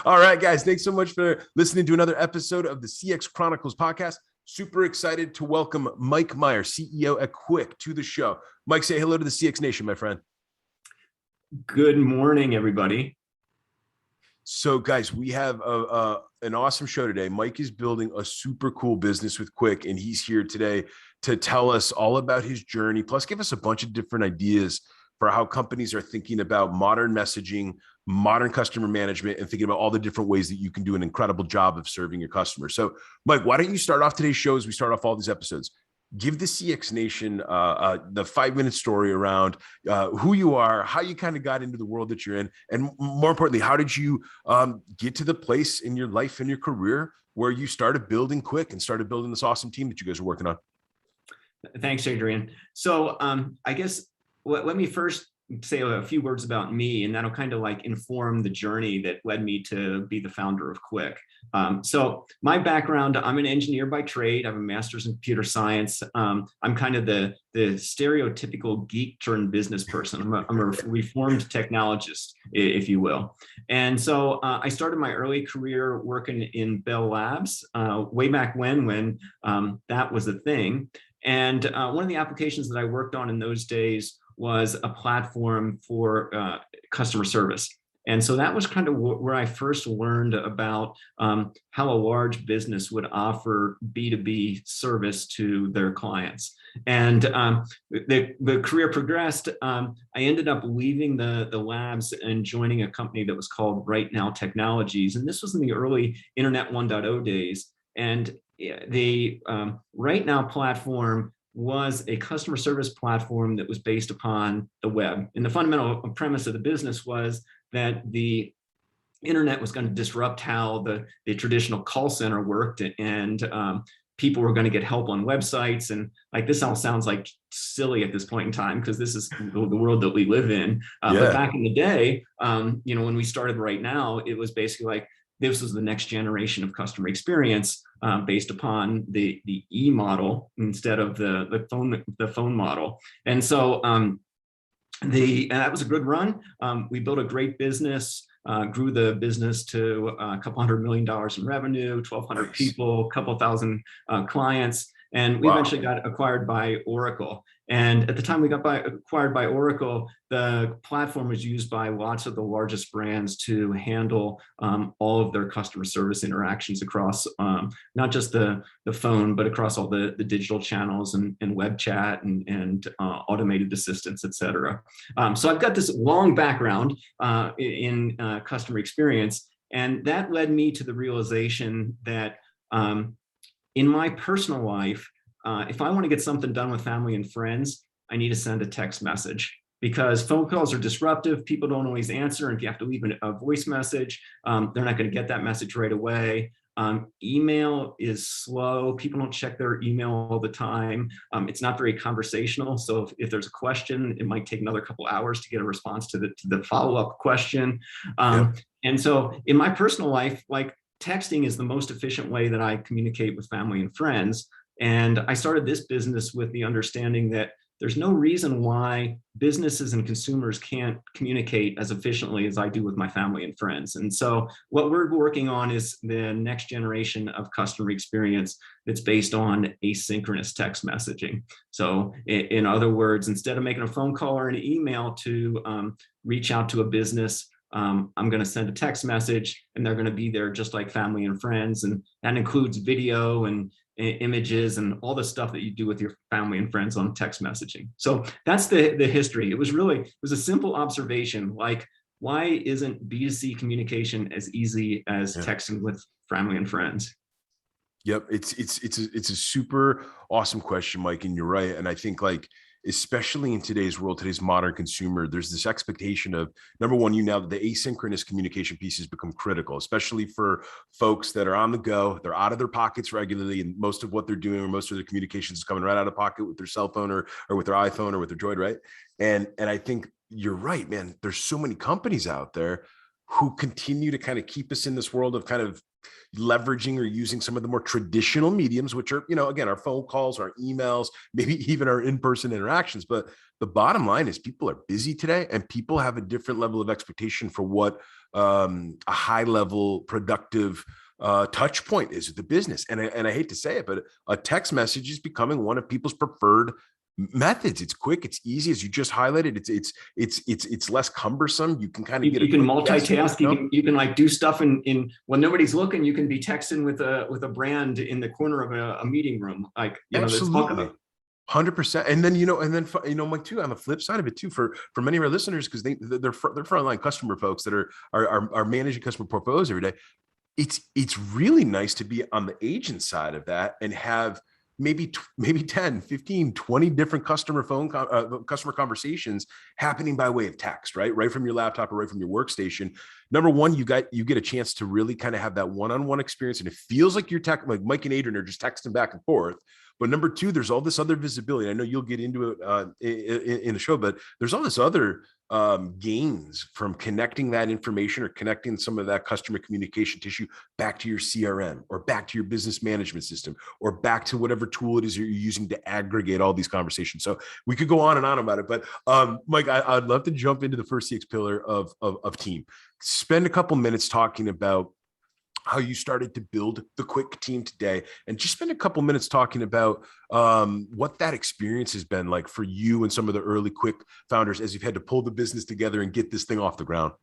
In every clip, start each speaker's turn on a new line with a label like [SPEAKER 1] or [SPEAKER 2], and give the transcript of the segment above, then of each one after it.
[SPEAKER 1] All right, guys. Thanks so much for listening to another episode of the CX Chronicles Podcast. Super excited to welcome Mike Myer, CEO at Quiq, to the show. Mike, say hello to the CX Nation, my friend.
[SPEAKER 2] Good morning, everybody.
[SPEAKER 1] So, guys, we have an awesome show today. Mike is building a super cool business with Quiq, and he's here today to tell us all about his journey, plus give us a bunch of different ideas for how companies are thinking about modern messaging, modern customer management, and thinking about all the different ways that you can do an incredible job of serving your customers. So, Mike, why don't you start off today's show as we start off all these episodes? Give the CX Nation the 5-minute story around who you are, how you kind of got into the world that you're in, and more importantly, how did you get to the place in your life and your career where you started building Quiq and started building this awesome team that you guys are working on?
[SPEAKER 2] Thanks, Adrian. So I guess let me first say a few words about me, and that'll kind of like inform the journey that led me to be the founder of Quiq. So my background, I'm an engineer by trade. I have a master's in computer science. I'm kind of the stereotypical geek turned business person. I'm a reformed technologist, if you will. And so I started my early career working in Bell Labs way back when that was a thing. And one of the applications that I worked on in those days was a platform for customer service. And so that was kind of where I first learned about how a large business would offer B2B service to their clients. And the career progressed. I ended up leaving the labs and joining a company that was called Right Now Technologies. And this was in the early Internet 1.0 days. And the Right Now platform was a customer service platform that was based upon the web. And the fundamental premise of the business was that the internet was going to disrupt how the traditional call center worked, and people were going to get help on websites. And like, this all sounds like silly at this point in time because this is the world that we live in. But back in the day, when we started Right Now, it was basically like, this was the next generation of customer experience based upon the E model instead of the phone model. And so that was a good run. We built a great business, grew the business to a couple $100 million in revenue, 1,200 people, a couple thousand clients. And we eventually got acquired by Oracle. And at the time we got acquired by Oracle, the platform was used by lots of the largest brands to handle all of their customer service interactions across not just the phone, but across all the digital channels and web chat and automated assistants, et cetera. So I've got this long background in customer experience, and that led me to the realization that in my personal life, if I want to get something done with family and friends, I need to send a text message because phone calls are disruptive. People don't always answer. And if you have to leave a voice message, they're not going to get that message right away. Email is slow. People don't check their email all the time. It's not very conversational. So if there's a question, it might take another couple hours to get a response to the follow-up question. And so in my personal life, like, texting is the most efficient way that I communicate with family and friends. And I started this business with the understanding that there's no reason why businesses and consumers can't communicate as efficiently as I do with my family and friends. And so what we're working on is the next generation of customer experience that's based on asynchronous text messaging. So in other words, instead of making a phone call or an email to reach out to a business, I'm going to send a text message and they're going to be there just like family and friends. And that includes video and images and all the stuff that you do with your family and friends on text messaging. So that's the history. It was a simple observation, like, why isn't B2C communication as easy as texting with family and friends?
[SPEAKER 1] Yep. It's a super awesome question, Mike. And you're right. And I think, like, especially in today's world, today's modern consumer, there's this expectation of, number one, the asynchronous communication piece has become critical, especially for folks that are on the go. They're out of their pockets regularly, and most of what they're doing, or most of their communications is coming right out of pocket with their cell phone or with their iPhone or with their Droid, right? And I think you're right, man. There's so many companies out there who continue to kind of keep us in this world of kind of leveraging or using some of the more traditional mediums, which are, again, our phone calls, our emails, maybe even our in-person interactions. But the bottom line is people are busy today, and people have a different level of expectation for what a high level productive touch point is with the business. And I hate to say it, but a text message is becoming one of people's preferred methods. It's quick, it's easy, as you just highlighted. It's less cumbersome. You can kind of
[SPEAKER 2] you can multitask. You can like do stuff in when nobody's looking. You can be texting with a brand in the corner of a meeting room. Like,
[SPEAKER 1] absolutely. 100%. And then, Mike, too, on the flip side of it too, for many of our listeners, because they're frontline customer folks that are managing customer portfolios every day. It's really nice to be on the agent side of that and have maybe 10, 15, 20 different customer conversations happening by way of text, right from your laptop or right from your workstation. Number one, you get a chance to really kind of have that one-on-one experience, and it feels like you're like Mike and Adrian are just texting back and forth. But number two, there's all this other visibility. I know you'll get into it in the show, but there's all this other gains from connecting that information or connecting some of that customer communication tissue back to your CRM or back to your business management system or back to whatever tool it is you're using to aggregate all these conversations. So we could go on and on about it, but Mike, I'd love to jump into the first CX pillar of team. Spend a couple minutes talking about how you started to build the Quiq team today, and just spend a couple minutes talking about what that experience has been like for you and some of the early Quiq founders as you've had to pull the business together and get this thing off the ground.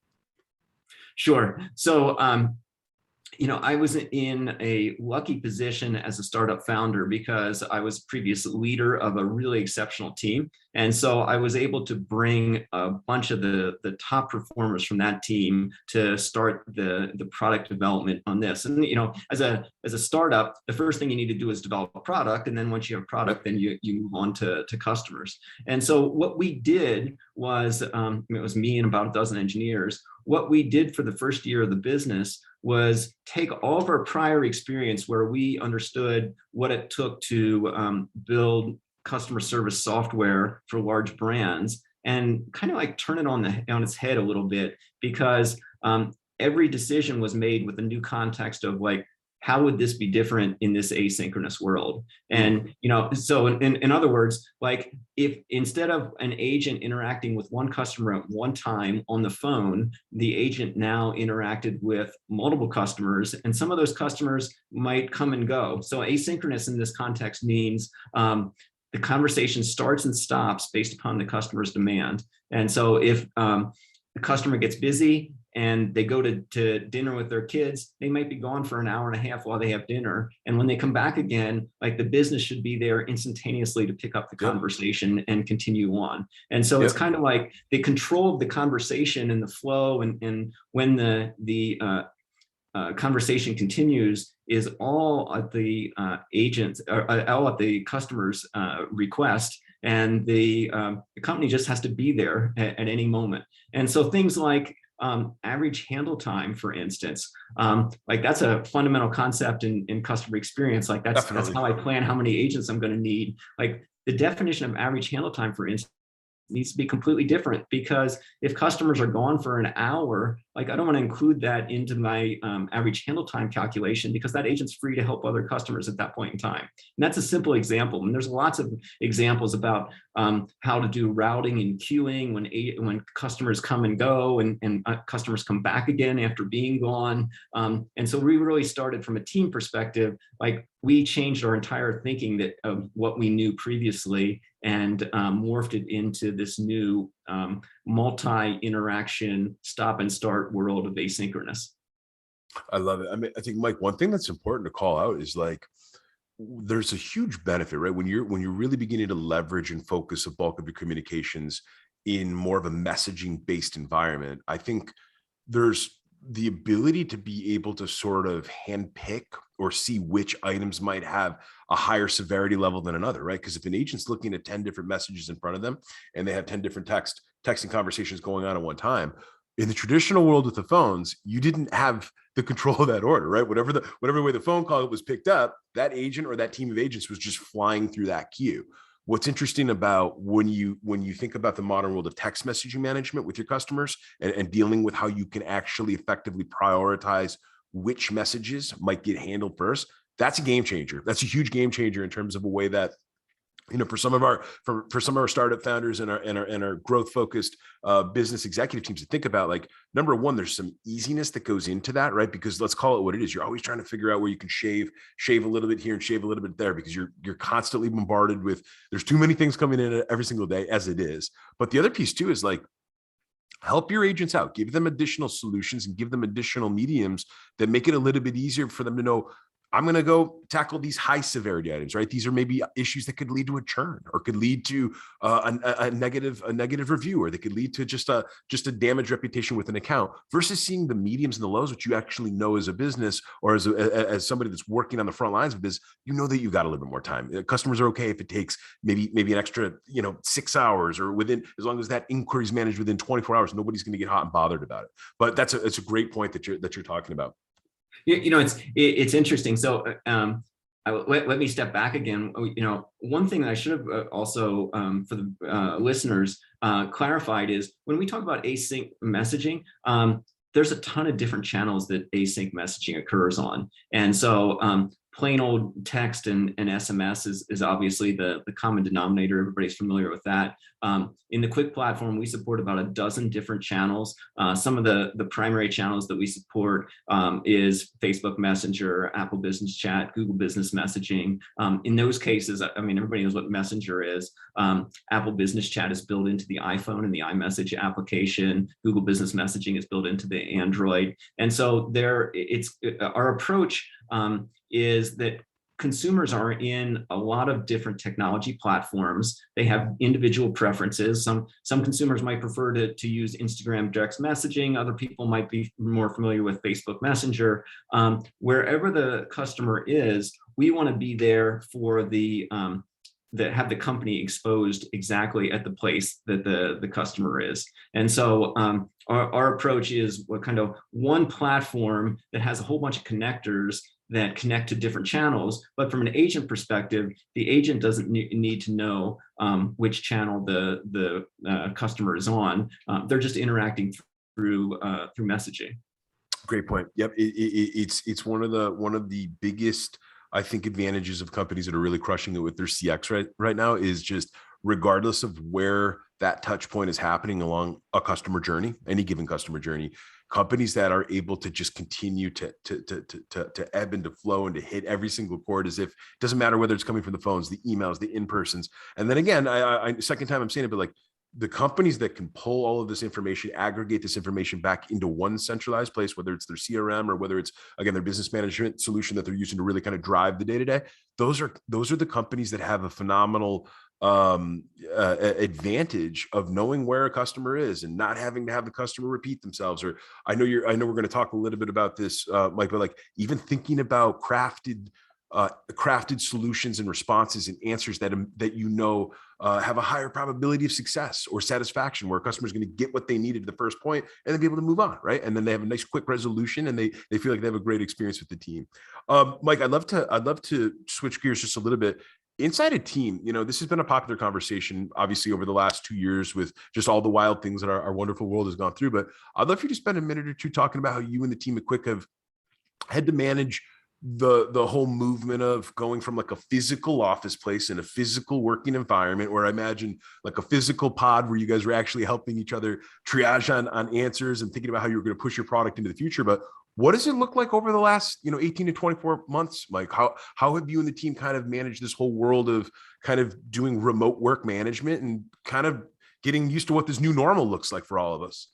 [SPEAKER 2] Sure. So, I was in a lucky position as a startup founder because I was previous leader of a really exceptional team. And so I was able to bring a bunch of the top performers from that team to start the product development on this. And, as a startup, the first thing you need to do is develop a product. And then once you have a product, then you move on to customers. And so what we did was, it was me and about a dozen engineers. What we did for the first year of the business was take all of our prior experience where we understood what it took to build customer service software for large brands and kind of like turn it on its head a little bit, because every decision was made with a new context of like, how would this be different in this asynchronous world? And, so in other words, like if instead of an agent interacting with one customer at one time on the phone, the agent now interacted with multiple customers, and some of those customers might come and go. So asynchronous in this context means the conversation starts and stops based upon the customer's demand. And so if the customer gets busy and they go to dinner with their kids, they might be gone for an hour and a half while they have dinner. And when they come back again, like the business should be there instantaneously to pick up the conversation and continue on. And so it's kind of like the control of the conversation and the flow and when the conversation continues is all at the agents, or all at the customer's request. And the company just has to be there at any moment. And so things like average handle time, for instance, like that's a fundamental concept in customer experience. Like that's how I plan how many agents I'm going to need. Like the definition of average handle time, for instance, needs to be completely different, because if customers are gone for an hour, like I don't want to include that into my average handle time calculation, because that agent's free to help other customers at that point in time. And that's a simple example. And there's lots of examples about how to do routing and queuing when customers come and go and customers come back again after being gone. And so we really started from a team perspective, like we changed our entire thinking of what we knew previously and morphed it into this new multi-interaction stop and start world of asynchronous.
[SPEAKER 1] I love it. I mean, I think, Mike, one thing that's important to call out is like, there's a huge benefit, right? When you're really beginning to leverage and focus a bulk of your communications in more of a messaging based environment, I think there's the ability to be able to sort of handpick or see which items might have a higher severity level than another, right? Because if an agent's looking at 10 different messages in front of them and they have 10 different texting conversations going on at one time, in the traditional world with the phones, you didn't have the control of that order, right? Whatever way the phone call was picked up, that agent or that team of agents was just flying through that queue. What's interesting about when you think about the modern world of text messaging management with your customers and dealing with how you can actually effectively prioritize which messages might get handled first. That's a game changer. That's a huge game changer in terms of a way that, for some of our startup founders and our growth focused business executive teams to think about, like, number one, there's some easiness that goes into that, right? Because let's call it what it is. You're always trying to figure out where you can shave a little bit here and shave a little bit there, because you're constantly bombarded with, there's too many things coming in every single day as it is. But the other piece too is, like, help your agents out, give them additional solutions and give them additional mediums that make it a little bit easier for them to know, I'm going to go tackle these high severity items, right? These are maybe issues that could lead to a churn, or could lead to a negative review, or they could lead to just a damaged reputation with an account, versus seeing the mediums and the lows, which you actually know as a business, or as somebody that's working on the front lines of this, that you've got a little bit more time. Customers are okay if it takes maybe an extra 6 hours, or within, as long as that inquiry is managed within 24 hours, nobody's going to get hot and bothered about it. But it's a great point that you're talking about.
[SPEAKER 2] It's interesting. So let me step back again. One thing that I should have also for the listeners clarified is, when we talk about async messaging, there's a ton of different channels that async messaging occurs on. And so plain old text and SMS is obviously the common denominator. Everybody's familiar with that. In the Quiq platform, we support about a dozen different channels. Some of the primary channels that we support is Facebook Messenger, Apple Business Chat, Google Business Messaging. In those cases, everybody knows what Messenger is. Apple Business Chat is built into the iPhone and the iMessage application. Google Business Messaging is built into the Android. And so our approach is that consumers are in a lot of different technology platforms. They have individual preferences. Some consumers might prefer to use Instagram direct messaging. Other people might be more familiar with Facebook Messenger. Wherever the customer is, we want to be there for that have the company exposed exactly at the place that the customer is. And so our approach is what kind of one platform that has a whole bunch of connectors that connect to different channels. But from an agent perspective, the agent doesn't need to know which channel the customer is on. They're just interacting through messaging.
[SPEAKER 1] Great point. Yep, it's one of the biggest, I think, advantages of companies that are really crushing it with their CX right now, is just, regardless of where that touch point is happening along a customer journey, any given customer journey, companies that are able to just continue to ebb and to flow and to hit every single chord, as if it doesn't matter whether it's coming from the phones, the emails, the in-persons. And then again, I second time I'm saying it, but like, the companies that can pull all of this information, aggregate this information back into one centralized place, whether it's their CRM or whether it's, again, their business management solution that they're using to really kind of drive the day-to-day, those are the companies that have a phenomenal advantage of knowing where a customer is and not having to have the customer repeat themselves. Or I know we're going to talk a little bit about this, Mike, but like, even thinking about crafted solutions and responses and answers that have a higher probability of success or satisfaction, where a customer is going to get what they needed at the first point and then be able to move on, right? And then they have a nice quick resolution and they feel like they have a great experience with the team. Mike, I'd love to switch gears just a little bit. Inside a team, this has been a popular conversation, obviously, over the last 2 years with just all the wild things that our wonderful world has gone through. But I'd love for you to spend a minute or two talking about how you and the team at Quiq have had to manage the whole movement of going from like a physical office place and a physical working environment, where I imagine like a physical pod where you guys were actually helping each other triage on answers and thinking about how you were going to push your product into the future. But what does it look like over the last 18 to 24 months, Mike? How have you and the team kind of managed this whole world of kind of doing remote work management and kind of getting used to what this new normal looks like for all of us?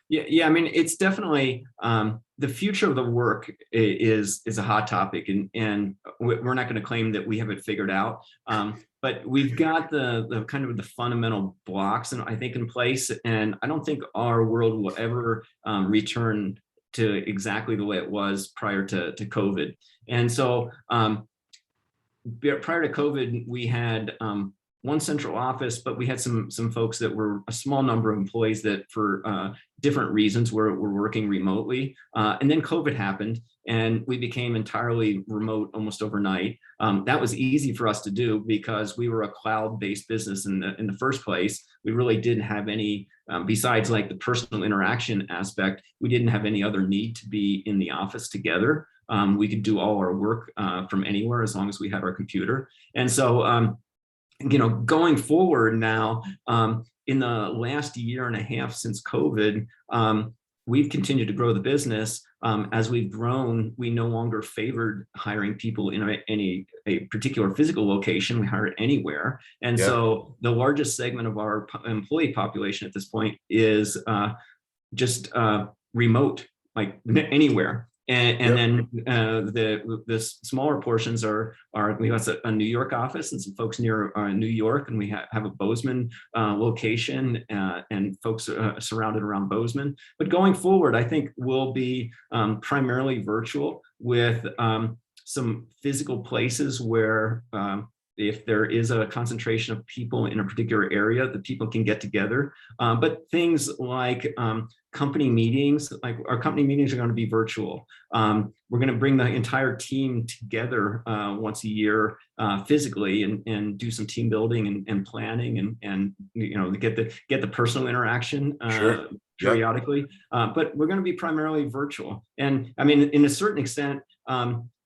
[SPEAKER 2] Yeah. I mean, it's definitely the future of the work is a hot topic, and we're not going to claim that we have it figured out. But we've got the kind of the fundamental blocks, and I think, in place. And I don't think our world will ever return to exactly the way it was prior to COVID. And so prior to COVID, we had one central office, but we had some folks that were a small number of employees that for different reasons were working remotely. And then COVID happened and we became entirely remote almost overnight. That was easy for us to do because we were a cloud-based business in the first place. We really didn't have any, besides like the personal interaction aspect, we didn't have any other need to be in the office together. We could do all our work from anywhere as long as we had our computer. And so, going forward now, in the last year and a half since COVID, we've continued to grow the business. As we've grown, we no longer favored hiring people in a particular physical location. We hire anywhere. And so the largest segment of our employee population at this point is just remote, like anywhere. And then the smaller portions are we have a New York office and some folks near New York, and we have a Bozeman location and folks surrounded around Bozeman. But going forward, I think we'll be primarily virtual with some physical places where if there is a concentration of people in a particular area, the people can get together. But things like company meetings, like our company meetings are going to be virtual. We're going to bring the entire team together once a year physically and do some team building and planning and get the personal interaction periodically. But we're going to be primarily virtual. And I mean, in a certain extent,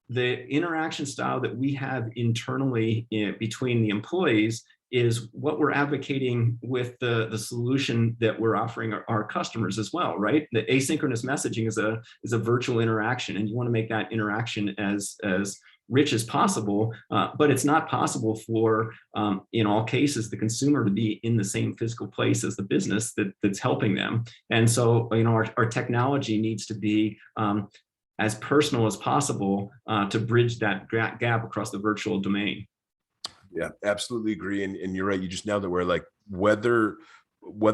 [SPEAKER 2] the interaction style that we have internally between the employees is what we're advocating with the solution that we're offering our customers as well, right? The asynchronous messaging is a virtual interaction, and you want to make that interaction as rich as possible, but it's not possible for, in all cases, the consumer to be in the same physical place as the business that's helping them. And so, our technology needs to be as personal as possible to bridge that gap across the virtual domain.
[SPEAKER 1] Yeah, absolutely agree. And you're right. You just nailed it, where like whether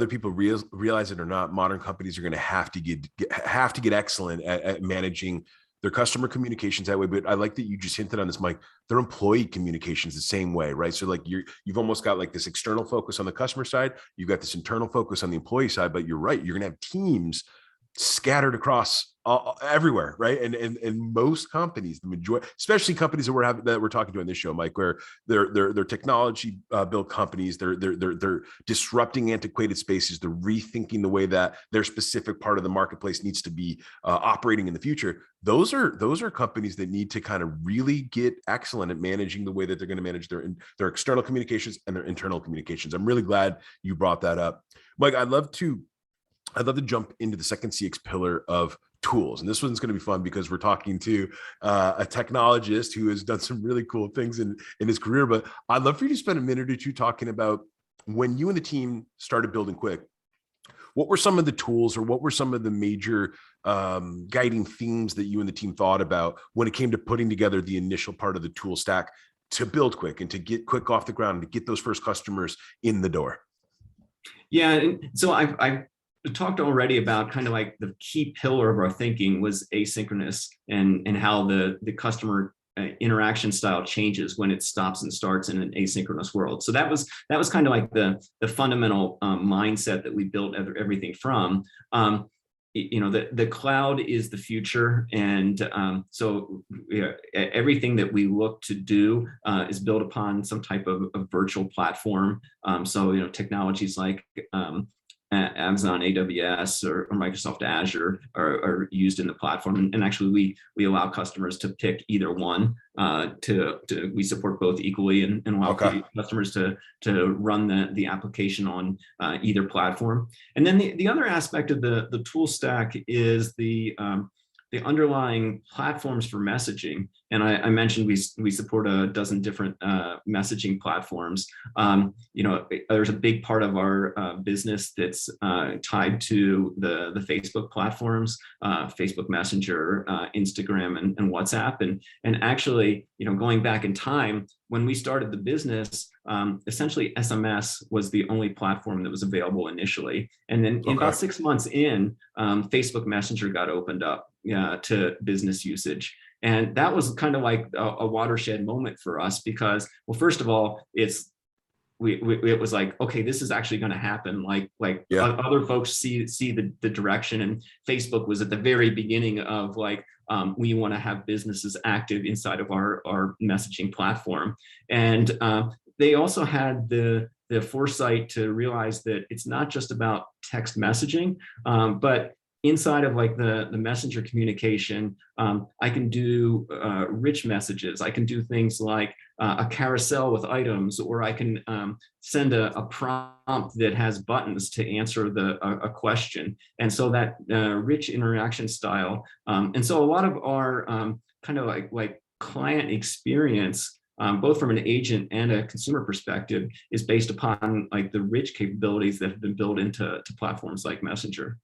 [SPEAKER 1] people realize it or not, modern companies are going to have to get excellent at managing their customer communications that way. But I like that you just hinted on this, Mike. Their employee communications the same way, right? So like you've almost got like this external focus on the customer side. You've got this internal focus on the employee side, but you're right. You're going to have teams scattered across everywhere, right? And most companies, the majority, especially companies that we're talking to on this show, Mike, where they're technology built companies, they're disrupting antiquated spaces, they're rethinking the way that their specific part of the marketplace needs to be operating in the future. Those are companies that need to kind of really get excellent at managing the way that they're going to manage their external communications and their internal communications. I'm really glad you brought that up, Mike. I'd love to jump into the second CX pillar of tools. And this one's going to be fun because we're talking to a technologist who has done some really cool things in his career. But I'd love for you to spend a minute or two talking about when you and the team started building Quiq. What were some of the tools, or what were some of the major guiding themes that you and the team thought about when it came to putting together the initial part of the tool stack to build Quiq and to get Quiq off the ground and to get those first customers in the door? Yeah.
[SPEAKER 2] And so I've talked already about kind of like the key pillar of our thinking was asynchronous and how the customer interaction style changes when it stops and starts in an asynchronous world. So that was kind of like the fundamental mindset that we built everything from. The cloud is the future, and so everything that we look to do is built upon some type of virtual platform. So technologies like Amazon AWS or Microsoft Azure are used in the platform, and actually we allow customers to pick either one. We support both equally and allow customers to run the application on either platform. And then the other aspect of the tool stack is the underlying platforms for messaging. And I mentioned we support a dozen different messaging platforms. There's a big part of our business that's tied to the Facebook platforms, Facebook Messenger, Instagram, and WhatsApp. And actually, going back in time, when we started the business, essentially SMS was the only platform that was available initially. And then about 6 months in, Facebook Messenger got opened up to business usage. And that was kind of like a watershed moment for us because, well, first of all, it's it was like, okay, this is actually going to happen. Other folks see the direction, and Facebook was at the very beginning of like, we want to have businesses active inside of our messaging platform. And they also had the foresight to realize that it's not just about text messaging, but inside of like the messenger communication, I can do rich messages. I can do things like a carousel with items, or I can send a prompt that has buttons to answer a question. And so that rich interaction style. And so a lot of our kind of like client experience, both from an agent and a consumer perspective, is based upon like the rich capabilities that have been built into platforms like Messenger.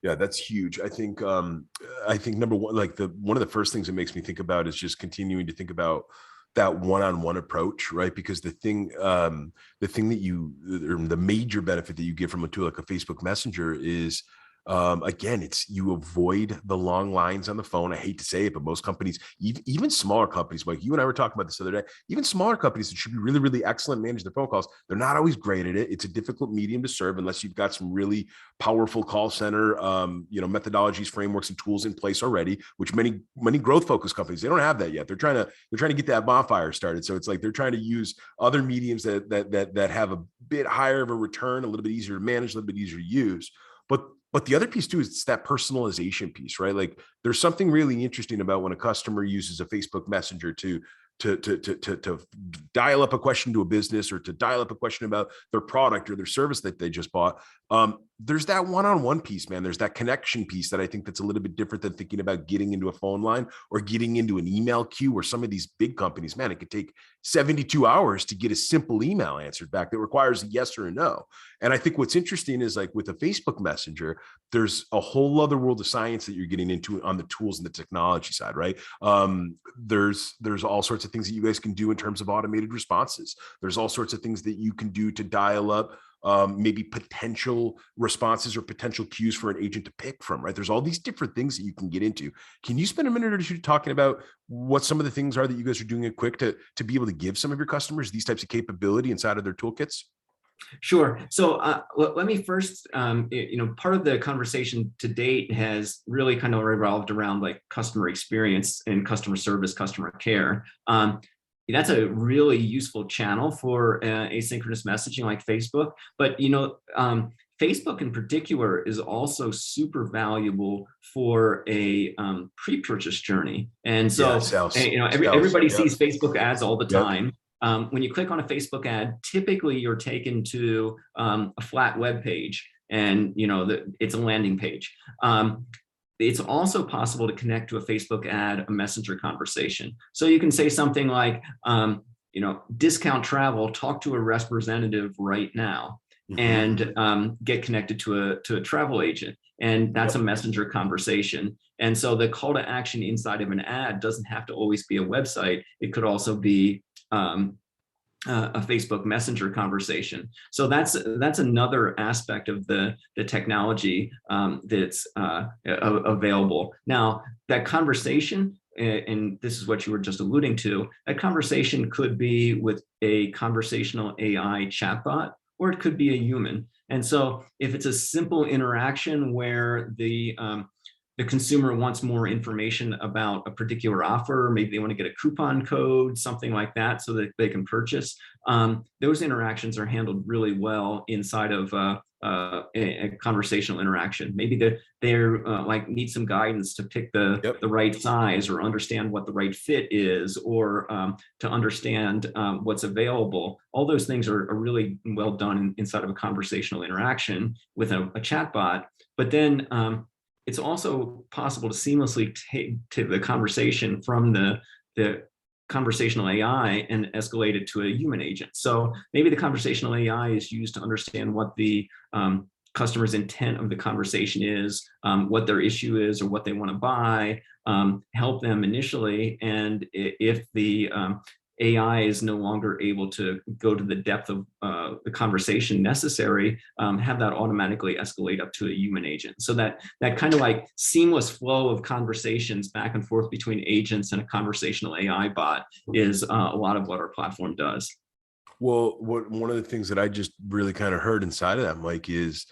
[SPEAKER 1] Yeah, that's huge. I think number one, like one of the first things it makes me think about is just continuing to think about that one-on-one approach, right? Because the major benefit that you get from a tool like a Facebook Messenger is, again, you avoid the long lines on the phone. I hate to say it, but most companies, even smaller companies, Mike, you and I were talking about this the other day, even smaller companies that should be really, really excellent manage their phone calls, they're not always great at it. It's a difficult medium to serve unless you've got some really powerful call center, methodologies, frameworks, and tools in place already, which many growth focused companies, they don't have that yet. They're trying to get that bonfire started. So it's like they're trying to use other mediums that have a bit higher of a return, a little bit easier to manage, a little bit easier to use. But the other piece too is it's that personalization piece, right? Like there's something really interesting about when a customer uses a Facebook Messenger to dial up a question to a business, or to dial up a question about their product or their service that they just bought. There's that one-on-one piece, man. There's that connection piece that I think that's a little bit different than thinking about getting into a phone line or getting into an email queue, where some of these big companies, man, it could take 72 hours to get a simple email answered back that requires a yes or a no. And I think what's interesting is, like with a Facebook Messenger, there's a whole other world of science that you're getting into on the tools and the technology side, right? There's all sorts of things that you guys can do in terms of automated responses. There's all sorts of things that you can do to dial up maybe potential responses or potential cues for an agent to pick from, right? There's all these different things that you can get into. Can you spend a minute or two talking about what some of the things are that you guys are doing at Quiq to be able to give some of your customers these types of capability inside of their toolkits?
[SPEAKER 2] Sure. So let me first, part of the conversation to date has really kind of revolved around like customer experience and customer service, customer care. That's a really useful channel for asynchronous messaging like Facebook. But, Facebook in particular is also super valuable for a pre-purchase journey. And so, everybody sees Facebook ads all the time. When you click on a Facebook ad, typically you're taken to a flat web page, and it's a landing page. It's also possible to connect to a Facebook ad, a messenger conversation. So you can say something like, discount travel, talk to a representative right now, and get connected to a travel agent. And that's a messenger conversation. And so the call to action inside of an ad doesn't have to always be a website. It could also be a Facebook Messenger conversation. So that's another aspect of the technology that's available. Now, that conversation, and this is what you were just alluding to, that conversation could be with a conversational AI chatbot, or it could be a human. And so if it's a simple interaction where the consumer wants more information about a particular offer, maybe they want to get a coupon code, something like that, so that they can purchase. Those interactions are handled really well inside of a conversational interaction. Maybe they're like need some guidance to pick the right size, or understand what the right fit is, or to understand what's available. All those things are really well done inside of a conversational interaction with a chatbot. But then it's also possible to seamlessly take to the conversation from the conversational AI and escalate it to a human agent. So maybe the conversational AI is used to understand what the customer's intent of the conversation is, what their issue is, or what they want to buy, help them initially. And if the AI is no longer able to go to the depth of the conversation necessary, have that automatically escalate up to a human agent. So that kind of like seamless flow of conversations back and forth between agents and a conversational AI bot is a lot of what our platform does.
[SPEAKER 1] Well, one of the things that I just really kind of heard inside of that, Mike, is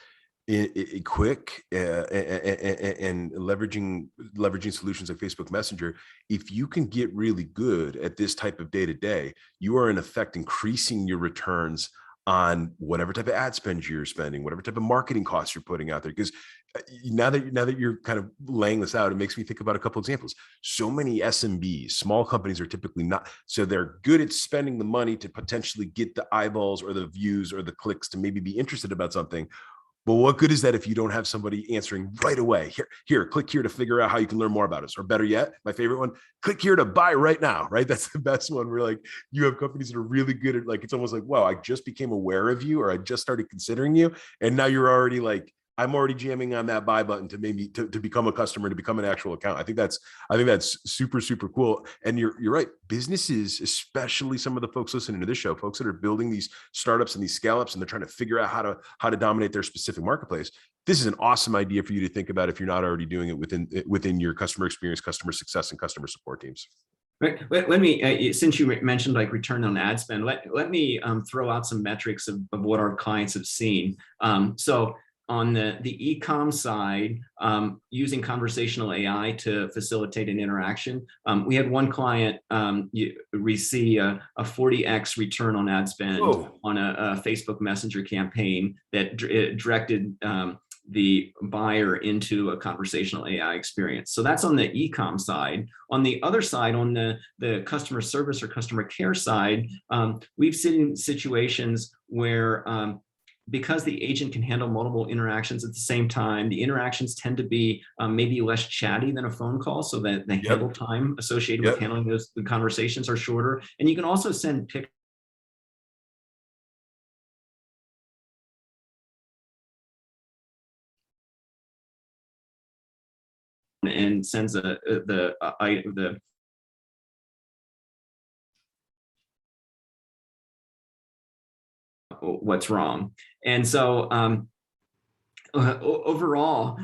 [SPEAKER 1] Quiq and leveraging solutions like Facebook Messenger. If you can get really good at this type of day to day, you are in effect increasing your returns on whatever type of ad spend you're spending, whatever type of marketing costs you're putting out there. Because now that you're kind of laying this out, it makes me think about a couple examples. So many SMBs, small companies, are typically not, so they're good at spending the money to potentially get the eyeballs or the views or the clicks to maybe be interested about something. But what good is that if you don't have somebody answering right away? Here, click here to figure out how you can learn more about us. Or better yet, my favorite one, click here to buy right now, right? That's the best one, where like you have companies that are really good at, like, it's almost like, wow, I just became aware of you, or I just started considering you. And now you're already like, I'm already jamming on that buy button to maybe to become a customer, to become an actual account. I think that's super, super cool. And you're right. Businesses, especially some of the folks listening to this show, folks that are building these startups and these scale ups, and they're trying to figure out how to dominate their specific marketplace. This is an awesome idea for you to think about if you're not already doing it within your customer experience, customer success, and customer support teams.
[SPEAKER 2] Let me, since you mentioned like return on ad spend, let me throw out some metrics of what our clients have seen. So on the e-com side, using conversational AI to facilitate an interaction, we had one client receive a 40x return on ad spend on a Facebook Messenger campaign that directed the buyer into a conversational AI experience. So that's on the e-com side. On the other side, on the customer service or customer care side, we've seen situations where because the agent can handle multiple interactions at the same time, the interactions tend to be maybe less chatty than a phone call, so that the handle time associated with handling the conversations are shorter. And you can also send pictures and sends the what's wrong. And so overall,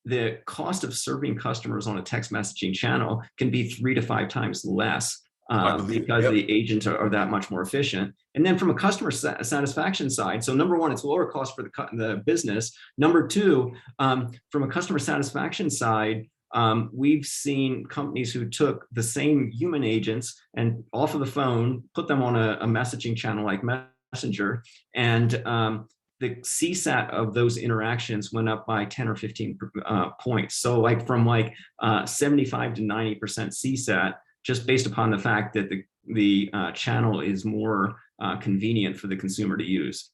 [SPEAKER 2] the cost of serving customers on a text messaging channel can be 3 to 5 times less because the agents are that much more efficient. And then from a customer satisfaction side, so number one, it's lower cost for the business. Number two, from a customer satisfaction side, we've seen companies who took the same human agents and off of the phone, put them on a messaging channel like Messenger, and the CSAT of those interactions went up by 10 or 15 points. So like from 75 to 90% CSAT, just based upon the fact that the channel is more convenient for the consumer to use.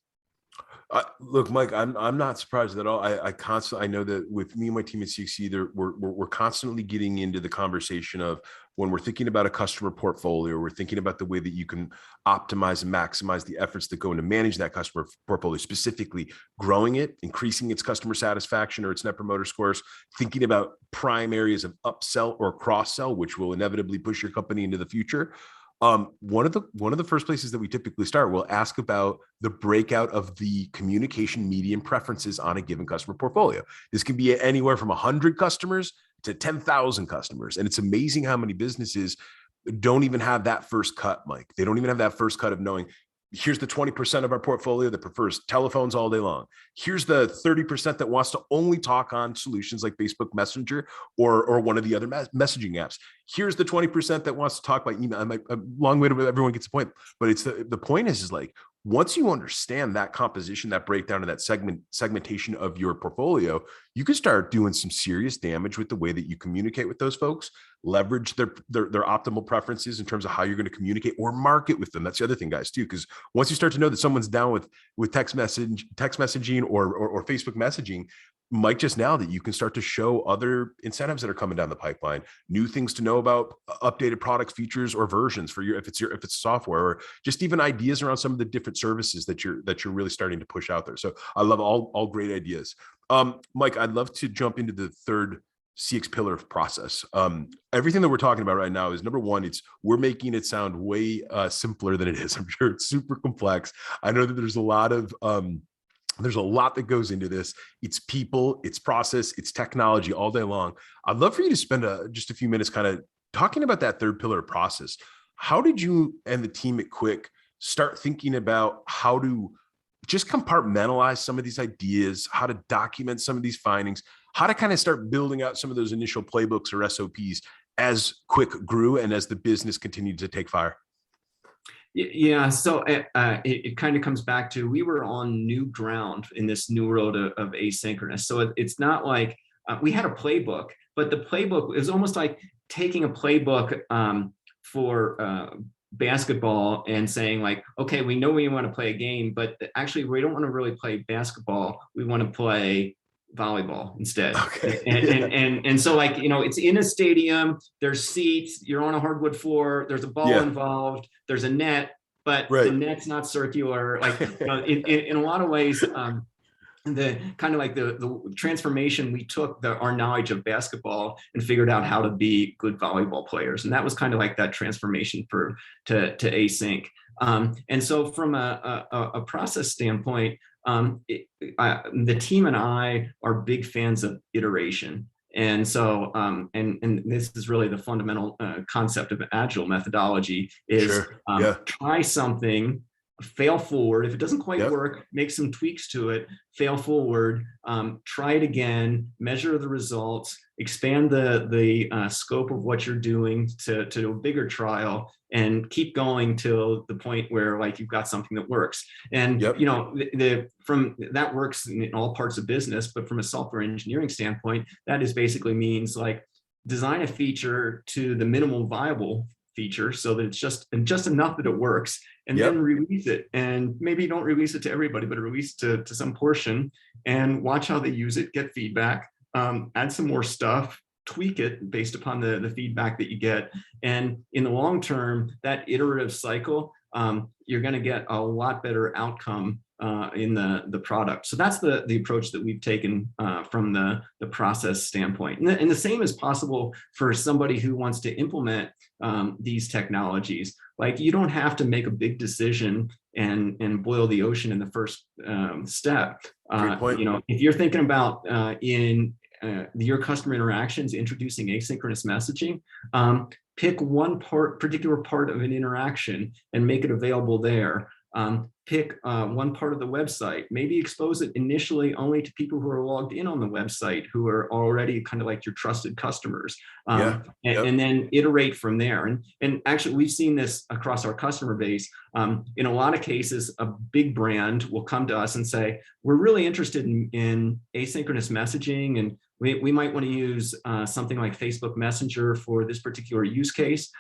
[SPEAKER 1] Look, Mike, I'm not surprised at all. I know that with me and my team at CXC, we're constantly getting into the conversation of, when we're thinking about a customer portfolio, we're thinking about the way that you can optimize and maximize the efforts that go into manage that customer portfolio, specifically growing it, increasing its customer satisfaction or its net promoter scores, thinking about prime areas of upsell or cross sell, which will inevitably push your company into the future. One of the first places that we typically start, we'll ask about the breakout of the communication medium preferences on a given customer portfolio. This can be anywhere from 100 customers to 10,000 customers. And it's amazing how many businesses don't even have that first cut, Mike. They don't even have that first cut of knowing, here's the 20% of our portfolio that prefers telephones all day long. Here's the 30% that wants to only talk on solutions like Facebook Messenger or one of the other messaging apps. Here's the 20% that wants to talk by email. I'm a long way to everyone gets the point, but it's the point is like, once you understand that composition, that breakdown, and that segmentation of your portfolio, you can start doing some serious damage with the way that you communicate with those folks, leverage their optimal preferences in terms of how you're going to communicate or market with them. That's the other thing, guys, too, because once you start to know that someone's down with text messaging or Facebook messaging, Mike just now that you can start to show other incentives that are coming down the pipeline, new things to know about, updated product features or versions for if it's software, or just even ideas around some of the different services that you're really starting to push out there. So I love all great ideas. Mike, I'd love to jump into the third CX pillar of process. Everything that we're talking about right now is, number one, we're making it sound way simpler than it is. I'm sure it's super complex. I know that there's a lot that goes into this. It's people, it's process, it's technology all day long. I'd love for you to spend just a few minutes kind of talking about that third pillar of process. How did you and the team at Quiq start thinking about how to just compartmentalize some of these ideas, how to document some of these findings, how to kind of start building out some of those initial playbooks or SOPs as Quiq grew and as the business continued to take fire?
[SPEAKER 2] Yeah, so it kind of comes back to, we were on new ground in this new world of asynchronous. So it's not like we had a playbook, but the playbook is almost like taking a playbook for basketball and saying like, okay, we know we want to play a game, but actually we don't want to really play basketball. We want to play volleyball instead.
[SPEAKER 1] Okay.
[SPEAKER 2] And so, like, you know, it's in a stadium, there's seats, you're on a hardwood floor, there's a ball involved, there's a net, but the net's not circular. Like, you know, in a lot of ways, the kind of like the transformation, we took our knowledge of basketball and figured out how to be good volleyball players. And that was kind of like that transformation to async. And so from a process standpoint, the team and I are big fans of iteration. And so, and this is really the fundamental concept of agile methodology is try something, fail forward. If it doesn't quite work, make some tweaks to it, fail forward, try it again, measure the results, expand the scope of what you're doing to a bigger trial, and keep going till the point where like you've got something that works. And you know, from that works in all parts of business, but from a software engineering standpoint, that is basically means like design a feature to the minimal viable feature so that it's just enough that it works, and then release it. And maybe don't release it to everybody, but release to some portion, and watch how they use it, get feedback, add some more stuff, tweak it based upon the feedback that you get. And in the long term, that iterative cycle, you're going to get a lot better outcome in the product. So that's the approach that we've taken from the process standpoint. And the same is possible for somebody who wants to implement these technologies. Like, you don't have to make a big decision and boil the ocean in the first step. You know, if you're thinking about in your customer interactions, introducing asynchronous messaging, pick one particular part of an interaction and make it available there. Pick one part of the website, maybe expose it initially only to people who are logged in on the website, who are already kind of like your trusted customers, and then iterate from there. And actually, we've seen this across our customer base. In a lot of cases, a big brand will come to us and say, we're really interested in asynchronous messaging, and we might want to use something like Facebook Messenger for this particular use case.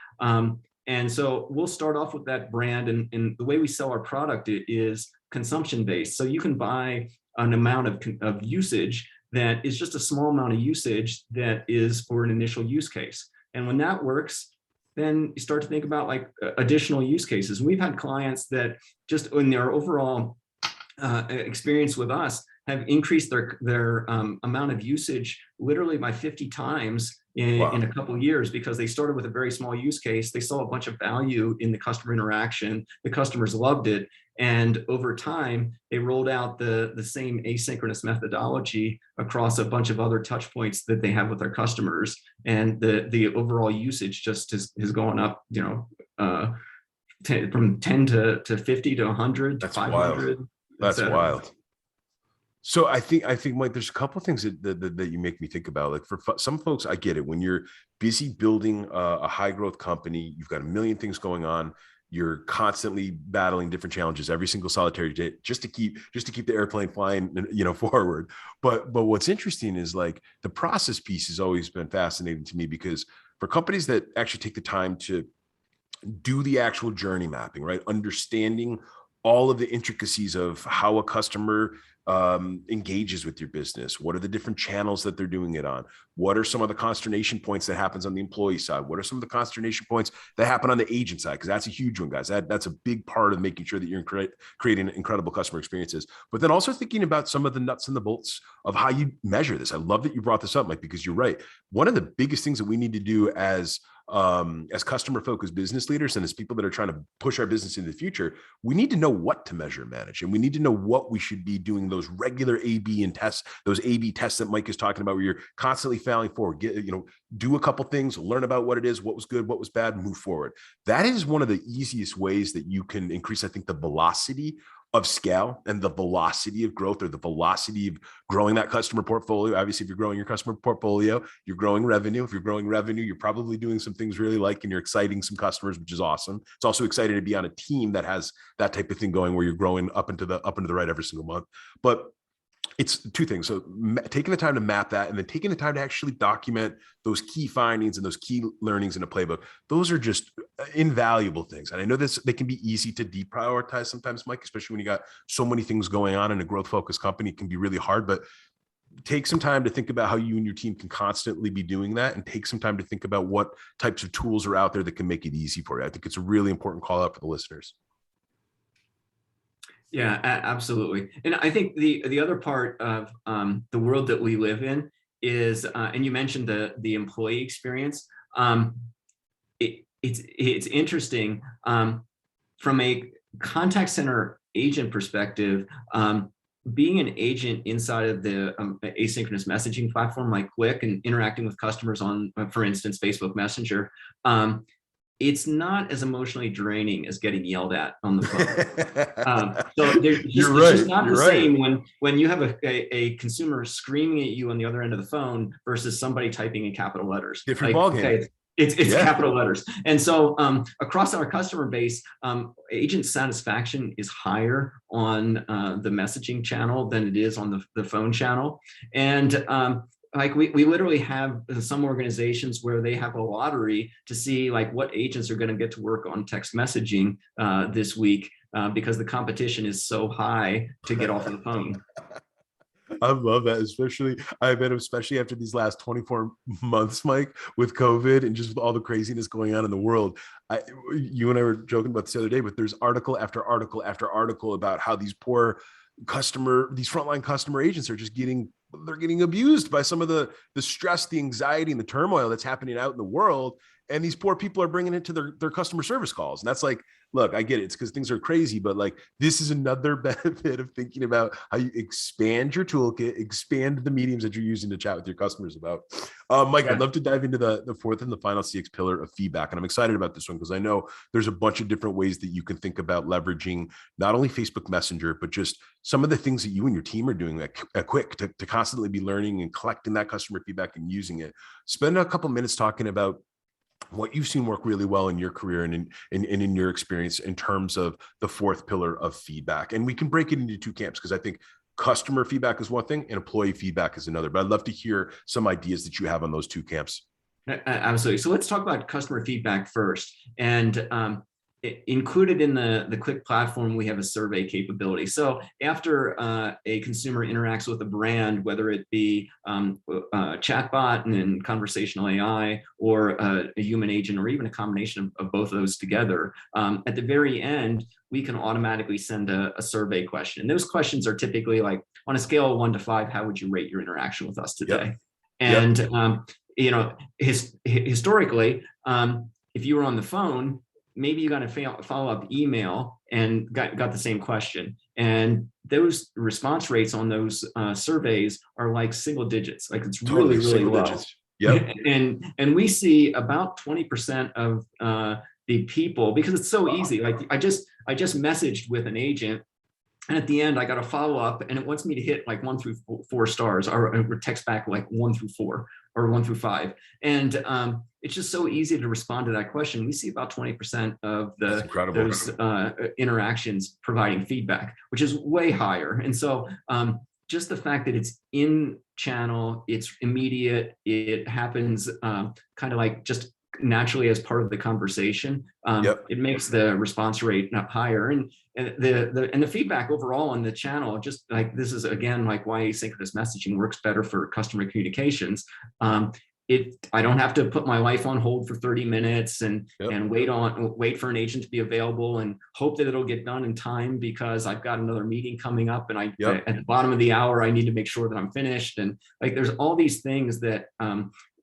[SPEAKER 2] And so we'll start off with that brand, and the way we sell our product is consumption based. So you can buy an amount of usage that is just a small amount of usage that is for an initial use case. And when that works, then you start to think about like additional use cases. We've had clients that just in their overall experience with us have increased their amount of usage literally by 50 times in a couple of years, because they started with a very small use case. They saw a bunch of value in the customer interaction. The customers loved it. And over time, they rolled out the same asynchronous methodology across a bunch of other touch points that they have with their customers. And the overall usage just has gone up, you know, from 10 to 50 to 100 to 500.
[SPEAKER 1] Wild. That's wild. So I think, Mike, there's a couple of things that you make me think about. Like, for some folks, I get it. When you're busy building a high growth company, you've got a million things going on. You're constantly battling different challenges every single solitary day just to keep the airplane flying, you know, forward. But what's interesting is like the process piece has always been fascinating to me, because for companies that actually take the time to do the actual journey mapping, right, understanding all of the intricacies of how a customer engages with your business. What are the different channels that they're doing it on? What are some of the consternation points that happens on the employee side? What are some of the consternation points that happen on the agent side? Because that's a huge one, guys. That's a big part of making sure that you're creating incredible customer experiences. But then also thinking about some of the nuts and the bolts of how you measure this. I love that you brought this up, Mike, because you're right. One of the biggest things that we need to do as as customer-focused business leaders and as people that are trying to push our business into the future, we need to know what to measure and manage. And we need to know what we should be doing, those regular A/B and tests, those A/B tests that Mike is talking about, where you're constantly failing forward, do a couple things, learn about what it is, what was good, what was bad, move forward. That is one of the easiest ways that you can increase, I think, the velocity of scale and the velocity of growth, or the velocity of growing that customer portfolio. Obviously, if you're growing your customer portfolio, you're growing revenue. If you're growing revenue, you're probably doing some things really and you're exciting some customers, which is awesome. It's also exciting to be on a team that has that type of thing going, where you're growing up into the right every single month. But it's two things. So taking the time to map that, and then taking the time to actually document those key findings and those key learnings in a playbook. Those are just invaluable things. And I know they can be easy to deprioritize sometimes, Mike, especially when you got so many things going on in a growth focused company. It can be really hard, but take some time to think about how you and your team can constantly be doing that, and take some time to think about what types of tools are out there that can make it easy for you. I think it's a really important call out for the listeners.
[SPEAKER 2] Yeah, absolutely. And I think the other part of the world that we live in is, and you mentioned the employee experience. It's interesting from a contact center agent perspective. Being an agent inside of the asynchronous messaging platform like Quiq, and interacting with customers on, for instance, Facebook Messenger, it's not as emotionally draining as getting yelled at on the phone. So it's just not the same when you have a consumer screaming at you on the other end of the phone versus somebody typing in capital letters.
[SPEAKER 1] Different ballgame. Okay,
[SPEAKER 2] it's capital letters. And so across our customer base, agent satisfaction is higher on the messaging channel than it is on the phone channel. And like we literally have some organizations where they have a lottery to see like what agents are going to get to work on text messaging this week because the competition is so high to get off the phone.
[SPEAKER 1] I love that, especially after these last 24 months, Mike, with COVID and just with all the craziness going on in the world. You and I were joking about this the other day, but there's article after article after article about how these frontline customer agents are just getting abused by some of the stress, the anxiety, and the turmoil that's happening out in the world. And these poor people are bringing it to their customer service calls. And that's like, look, I get it. It's because things are crazy, but like, this is another benefit of thinking about how you expand your toolkit, expand the mediums that you're using to chat with your customers about. Mike, I'd love to dive into the fourth and the final CX pillar of feedback. And I'm excited about this one because I know there's a bunch of different ways that you can think about leveraging not only Facebook Messenger, but just some of the things that you and your team are doing at Quiq to constantly be learning and collecting that customer feedback and using it. Spend a couple minutes talking about what you've seen work really well in your career and in your experience in terms of the fourth pillar of feedback. And we can break it into two camps, because I think customer feedback is one thing and employee feedback is another. But I'd love to hear some ideas that you have on those two camps.
[SPEAKER 2] Absolutely. So let's talk about customer feedback first. And included in the Quiq platform, we have a survey capability. So after a consumer interacts with a brand, whether it be a chatbot and conversational AI, or a human agent, or even a combination of both of those together, at the very end, we can automatically send a survey question. And those questions are typically like, on a scale of 1 to 5, how would you rate your interaction with us today? Yep. And historically, if you were on the phone, maybe you got a follow-up email and got the same question. And those response rates on those surveys are like single digits. Like it's really, really low.
[SPEAKER 1] Yep.
[SPEAKER 2] And we see about 20% of the people, because it's so easy. Like I just messaged with an agent, and at the end I got a follow-up, and it wants me to hit like 1 through 4 stars, or text back like 1 through 4 or 1 through 5. And it's just so easy to respond to that question. We see about 20% of those interactions providing feedback, which is way higher. And so just the fact that it's in channel, it's immediate, it happens kind of like just naturally as part of the conversation, it makes the response rate not higher. And the feedback overall on the channel, just like, this is again like why asynchronous messaging works better for customer communications. I don't have to put my life on hold for 30 minutes and wait for an agent to be available and hope that it'll get done in time because I've got another meeting coming up, and at the bottom of the hour I need to make sure that I'm finished. And like there's all these things that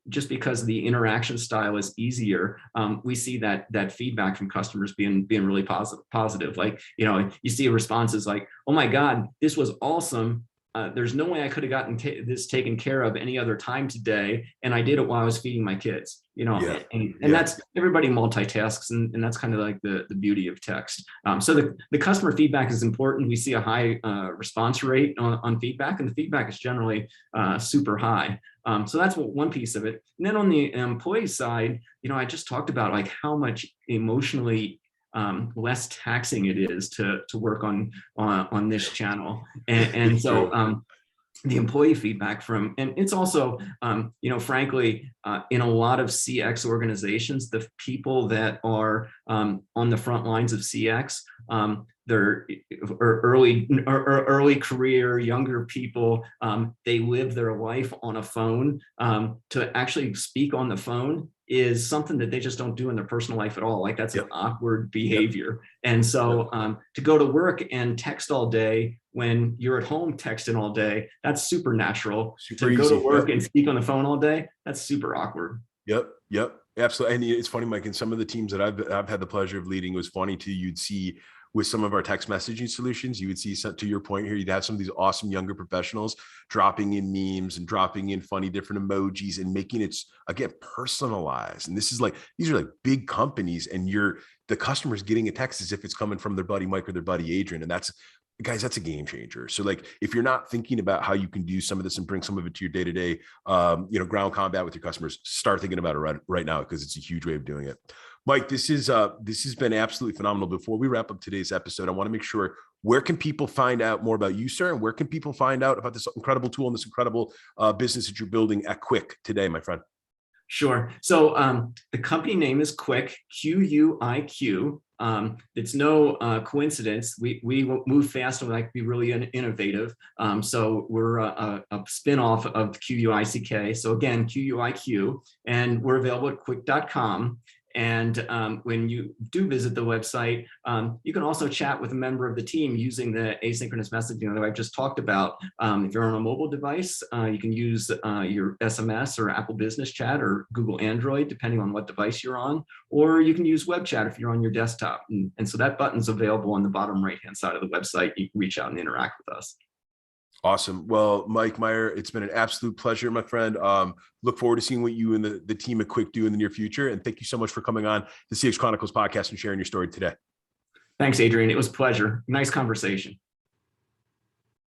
[SPEAKER 2] just because the interaction style is easier, we see that feedback from customers being really positive. Like, you see responses like, "Oh my God, this was awesome. There's no way I could have gotten this taken care of any other time today, and I did it while I was feeding my kids." And that's, everybody multitasks, and that's kind of like the beauty of text. So the customer feedback is important. We see a high response rate on feedback, and the feedback is generally super high. So that's one piece of it. And then on the employee side, I just talked about like how much emotionally less taxing it is to work on this channel, and so the employee feedback and it's also frankly in a lot of CX organizations, the people that are on the front lines of CX, they're early career, younger people. They live their life on a phone. To actually speak on the phone is something that they just don't do in their personal life at all. Like, that's an awkward behavior. And so to go to work and text all day when you're at home texting all day, that's super natural. To go to work and speak on the phone all day, that's super awkward.
[SPEAKER 1] Yep. Absolutely. And it's funny, Mike, in some of the teams that I've had the pleasure of leading, it was funny too. You'd see with some of our text messaging solutions, you would see, to your point here, you'd have some of these awesome younger professionals dropping in memes and dropping in funny different emojis and making it, again, personalized. And this is like, these are like big companies, and the customer's getting a text as if it's coming from their buddy Mike or their buddy Adrian. And that's a game changer. So like, if you're not thinking about how you can do some of this and bring some of it to your day-to-day, ground combat with your customers, start thinking about it right now, because it's a huge way of doing it. Mike, this has been absolutely phenomenal. Before we wrap up today's episode, I want to make sure, where can people find out more about you, sir? And where can people find out about this incredible tool and this incredible business that you're building at Quiq today, my friend?
[SPEAKER 2] Sure. So the company name is Quiq, Q-U-I-Q. It's no coincidence. We move fast and we like to be really innovative. So we're a spinoff of Quick. So again, Q-U-I-Q, and we're available at quiq.com. And when you do visit the website, you can also chat with a member of the team using the asynchronous messaging that I've just talked about. If you're on a mobile device, you can use your SMS or Apple Business Chat or Google Android, depending on what device you're on, or you can use web chat if you're on your desktop. And so that button's available on the bottom right-hand side of the website. You can reach out and interact with us.
[SPEAKER 1] Awesome. Well, Mike Myer, it's been an absolute pleasure, my friend. Look forward to seeing what you and the team at Quiq do in the near future. And thank you so much for coming on the CX Chronicles podcast and sharing your story today.
[SPEAKER 2] Thanks, Adrian. It was a pleasure. Nice conversation.